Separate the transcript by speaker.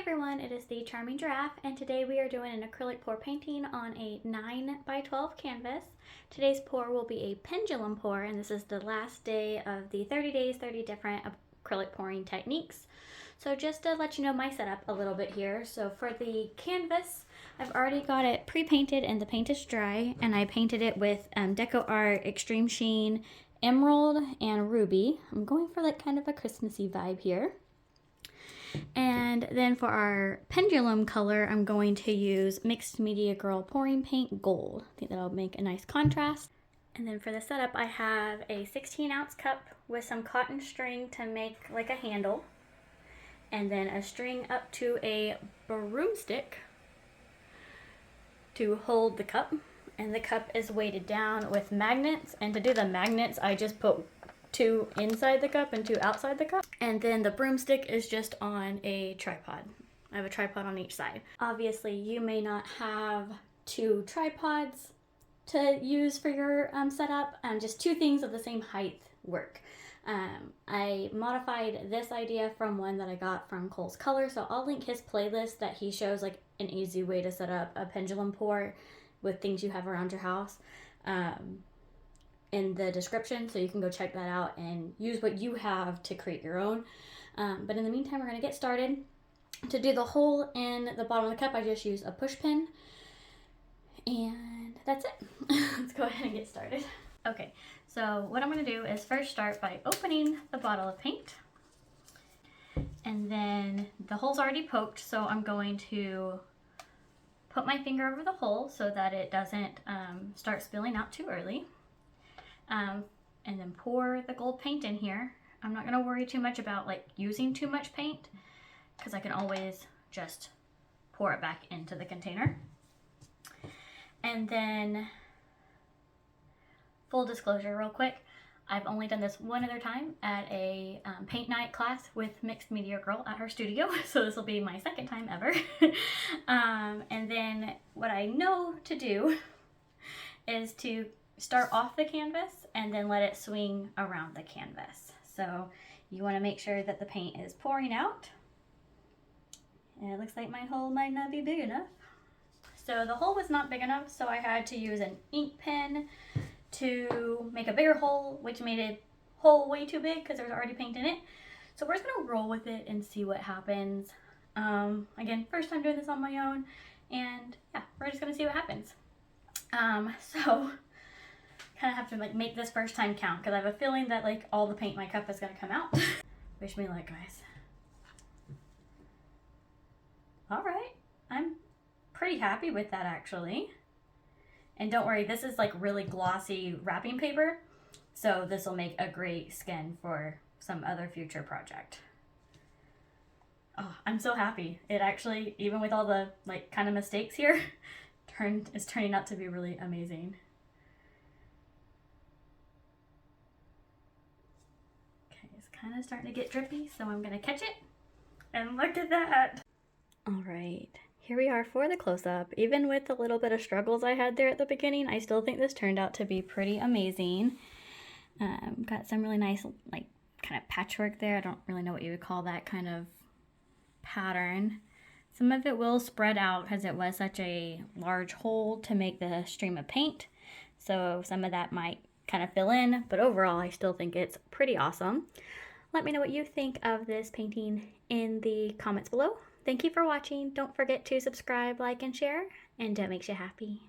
Speaker 1: everyone, it is the Charming Giraffe, and today we are doing an acrylic pour painting on a 9 by 12 canvas. Today's pour will be a pendulum pour, and this is the last day of the 30 days, 30 different acrylic pouring techniques. So just to let you know my setup a little bit here, so for the canvas, I've already got it pre-painted and the paint is dry, and I painted it with DecoArt Extreme Sheen, Emerald, and Ruby. I'm going for like kind of a Christmassy vibe here. And then for our pendulum color, I'm going to use Mixed Media Girl Pouring Paint Gold. I think that'll make a nice contrast. And then for the setup, I have a 16-ounce cup with some cotton string to make like a handle. And then a string up to a broomstick to hold the cup. And the cup is weighted down with magnets. And to do the magnets, I just put 2 inside the cup and 2 outside the cup. And then the broomstick is just on a tripod. I have a tripod on each side. Obviously, you may not have 2 tripods to use for your setup. Just 2 things of the same height work. I modified this idea from one that I got from Cole's Color, so I'll link his playlist that he shows like an easy way to set up a pendulum pour with things you have around your house. In the description, so you can go check that out and use what you have to create your own. But in the meantime, we're going to get started. To do the hole in the bottom of the cup, I just use a push pin, and that's it. Let's go ahead and get started. Okay, so what I'm going to do is first start by opening the bottle of paint, and then the hole's already poked, so I'm going to put my finger over the hole so that it doesn't start spilling out too early. And then pour the gold paint in here. I'm not going to worry too much about like using too much paint because I can always just pour it back into the container. And then, full disclosure real quick, I've only done this one other time at a paint night class with Mixed Media Girl at her studio, so this will be my second time ever. And then what I know to do is to start off the canvas and then let it swing around the canvas. So you want to make sure that the paint is pouring out. And it looks like my hole might not be big enough. So the hole was not big enough, so I had to use an ink pen to make a bigger hole, which made a hole way too big because there was already paint in it. So we're just going to roll with it and see what happens. Again, first time doing this on my own, and yeah, we're just going to see what happens. So kind of have to like make this first time count because I have a feeling that like all the paint in my cup is going to come out. Wish me luck, guys. All right, I'm pretty happy with that actually. And don't worry, this is like really glossy wrapping paper, so this will make a great skin for some other future project. Oh, I'm so happy. It actually, even with all the like kind of mistakes here, is turning out to be really amazing. Okay, it's kind of starting to get drippy, so I'm gonna catch it. And look at that. All right, here we are for the close-up. Even with the little bit of struggles I had there at the beginning, I still think this turned out to be pretty amazing. Got some really nice like kind of patchwork there. I don't really know what you would call that kind of pattern. Some of it will spread out because it was such a large hole to make the stream of paint. So some of that might kind of fill in, but overall I still think it's pretty awesome. Let me know what you think of this painting in the comments below. Thank you for watching. Don't forget to subscribe, like, and share, and that makes you happy.